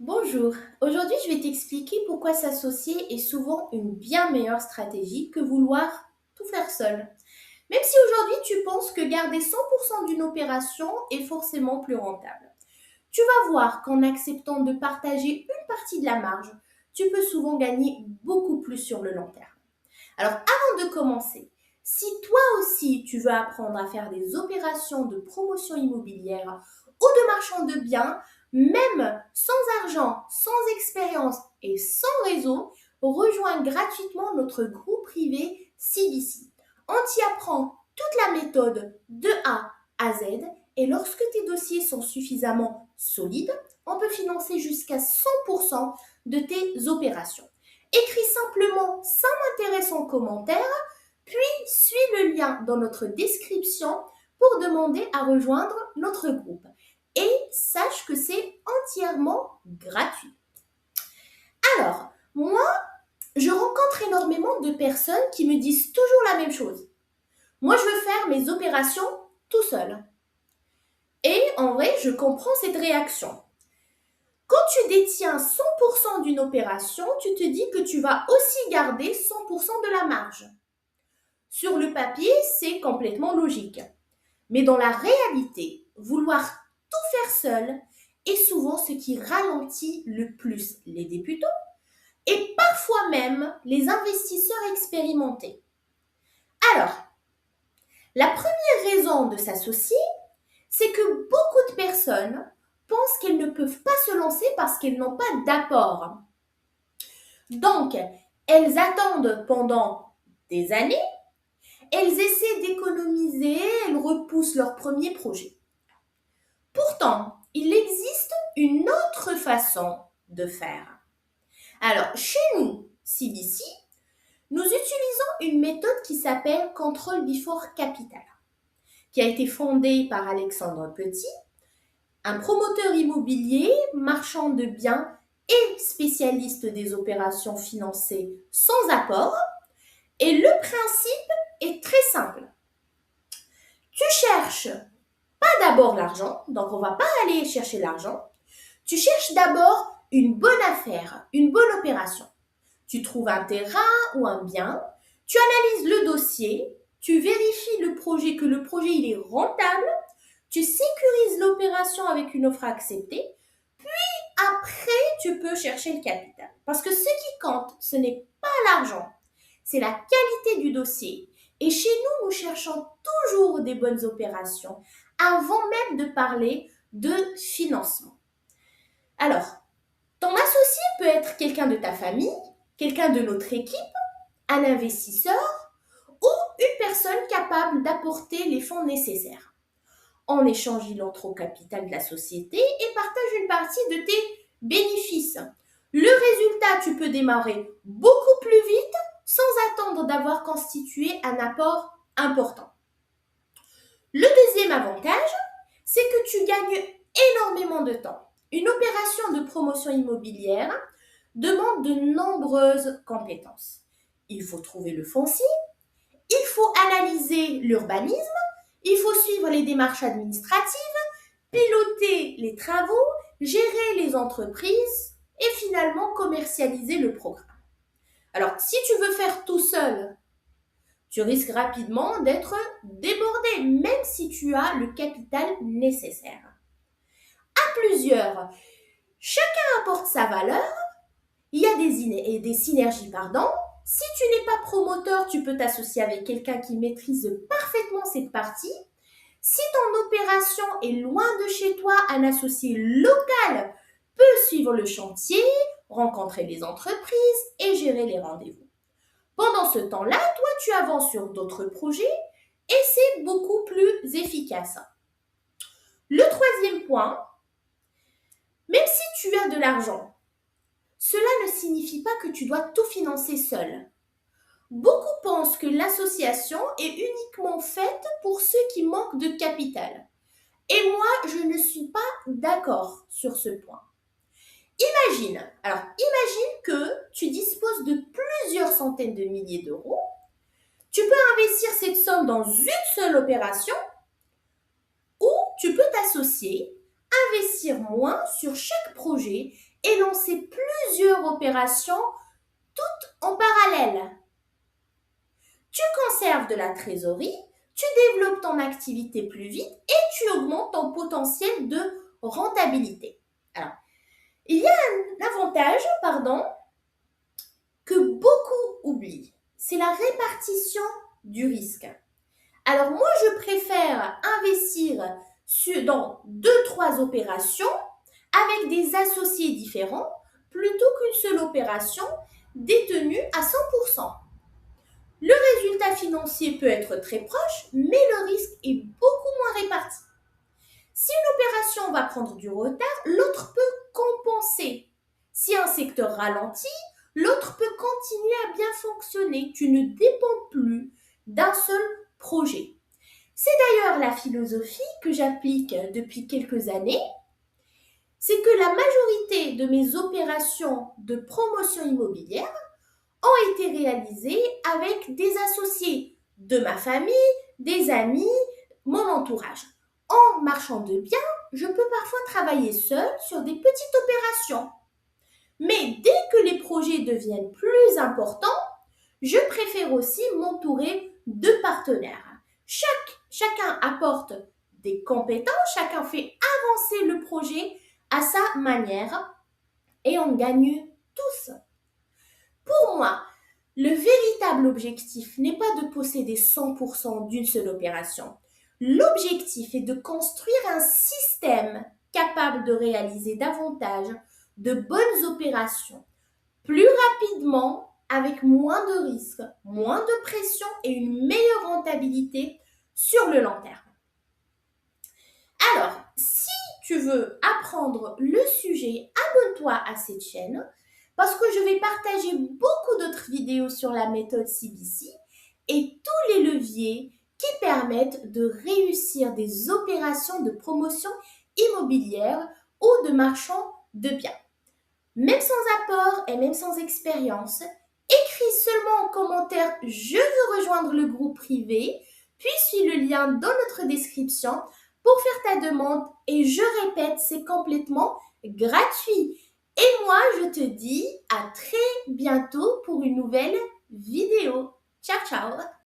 Bonjour, aujourd'hui je vais t'expliquer pourquoi s'associer est souvent une bien meilleure stratégie que vouloir tout faire seul. Même si aujourd'hui tu penses que garder 100% d'une opération est forcément plus rentable. Tu vas voir qu'en acceptant de partager une partie de la marge, tu peux souvent gagner beaucoup plus sur le long terme. Alors avant de commencer, si toi aussi tu veux apprendre à faire des opérations de promotion immobilière ou de marchand de biens, même sans argent, sans expérience et sans réseau, rejoins gratuitement notre groupe privé CBC. On t'y apprend toute la méthode de A à Z et lorsque tes dossiers sont suffisamment solides, on peut financer jusqu'à 100% de tes opérations. Écris simplement 5 intéressant commentaire, puis suis le lien dans notre description pour demander à rejoindre notre groupe. Et sache que c'est entièrement gratuit. Alors, moi, je rencontre énormément de personnes qui me disent toujours la même chose. Moi, je veux faire mes opérations tout seul. Et en vrai, je comprends cette réaction. Quand tu détiens 100% d'une opération, tu te dis que tu vas aussi garder 100% de la marge. Sur le papier, c'est complètement logique. Mais dans la réalité, vouloir tout faire seul est souvent ce qui ralentit le plus les débutants et parfois même les investisseurs expérimentés. Alors, la première raison de s'associer, c'est que beaucoup de personnes pensent qu'elles ne peuvent pas se lancer parce qu'elles n'ont pas d'apport. Donc, elles attendent pendant des années. Elles essaient d'économiser, elles repoussent leur premier projet. Pourtant, il existe une autre façon de faire. Alors, chez nous, CBC, nous utilisons une méthode qui s'appelle Control Before Capital, qui a été fondée par Alexandre Petit, un promoteur immobilier, marchand de biens et spécialiste des opérations financées sans apport. Et le principe est très simple. Tu cherches pas d'abord l'argent, donc on va pas aller chercher l'argent. Tu cherches d'abord une bonne affaire, une bonne opération. Tu trouves un terrain ou un bien, tu analyses le dossier, tu vérifies que le projet il est rentable, tu sécurises l'opération avec une offre acceptée, après tu peux chercher le capital. Parce que ce qui compte, ce n'est pas l'argent, c'est la qualité du dossier. Et chez nous, nous cherchons toujours des bonnes opérations avant même de parler de financement. Alors, ton associé peut être quelqu'un de ta famille, quelqu'un de notre équipe, un investisseur ou une personne capable d'apporter les fonds nécessaires. En échange, il entre au capital de la société et partage une partie de tes bénéfices. Le résultat, tu peux démarrer beaucoup plus vite sans attendre d'avoir constitué un apport important. Le deuxième avantage, c'est que tu gagnes énormément de temps. Une opération de promotion immobilière demande de nombreuses compétences. Il faut trouver le foncier, il faut analyser l'urbanisme, il faut suivre les démarches administratives, piloter les travaux, gérer les entreprises et finalement commercialiser le programme. Alors, si tu veux faire tout seul, tu risques rapidement d'être débordé, même si tu as le capital nécessaire. À plusieurs, chacun apporte sa valeur. Il y a des synergies, pardon. Si tu n'es pas promoteur, tu peux t'associer avec quelqu'un qui maîtrise parfaitement cette partie. Si ton opération est loin de chez toi, un associé local peut suivre le chantier, rencontrer les entreprises et gérer les rendez-vous. Pendant ce temps-là, toi, tu avances sur d'autres projets et c'est beaucoup plus efficace. Le troisième point, même si tu as de l'argent, cela ne signifie pas que tu dois tout financer seul. Beaucoup pensent que l'association est uniquement faite pour ceux qui manquent de capital. Et moi, je ne suis pas d'accord sur ce point. Imagine que tu disposes de plusieurs centaines de milliers d'euros. Tu peux investir cette somme dans une seule opération ou tu peux t'associer, investir moins sur chaque projet et lancer plusieurs opérations en parallèle. Tu conserves de la trésorerie, tu développes ton activité plus vite et tu augmentes ton potentiel de rentabilité. Alors, il y a un avantage, que beaucoup oublient. C'est la répartition du risque. Alors moi, je préfère investir dans 2-3 opérations avec des associés différents plutôt qu'une seule opération détenue à 100%. Le résultat financier peut être très proche, mais le risque est beaucoup moins réparti. Si une opération va prendre du retard, l'autre peut compenser. Si un secteur ralentit, l'autre peut continuer à bien fonctionner. Tu ne dépends plus d'un seul projet. C'est d'ailleurs la philosophie que j'applique depuis quelques années. C'est que la majorité de mes opérations de promotion immobilière ont été réalisées avec des associés de ma famille, des amis, mon entourage. En marchand de biens, je peux parfois travailler seule sur des petites opérations. Mais dès que les projets deviennent plus importants, je préfère aussi m'entourer de partenaires. Chacun apporte des compétences, chacun fait avancer le projet à sa manière et on gagne tous. Pour moi, le véritable objectif n'est pas de posséder 100% d'une seule opération. L'objectif est de construire un système capable de réaliser davantage de bonnes opérations, plus rapidement, avec moins de risques, moins de pression et une meilleure rentabilité sur le long terme. Alors, si tu veux apprendre le sujet, abonne-toi à cette chaîne parce que je vais partager beaucoup d'autres vidéos sur la méthode CBC et tous les leviers qui permettent de réussir des opérations de promotion immobilière ou de marchand de biens. Même sans apport et même sans expérience, écris seulement en commentaire «Je veux rejoindre le groupe privé», puis suis le lien dans notre description pour faire ta demande et je répète, c'est complètement gratuit. Et moi, je te dis à très bientôt pour une nouvelle vidéo. Ciao, ciao!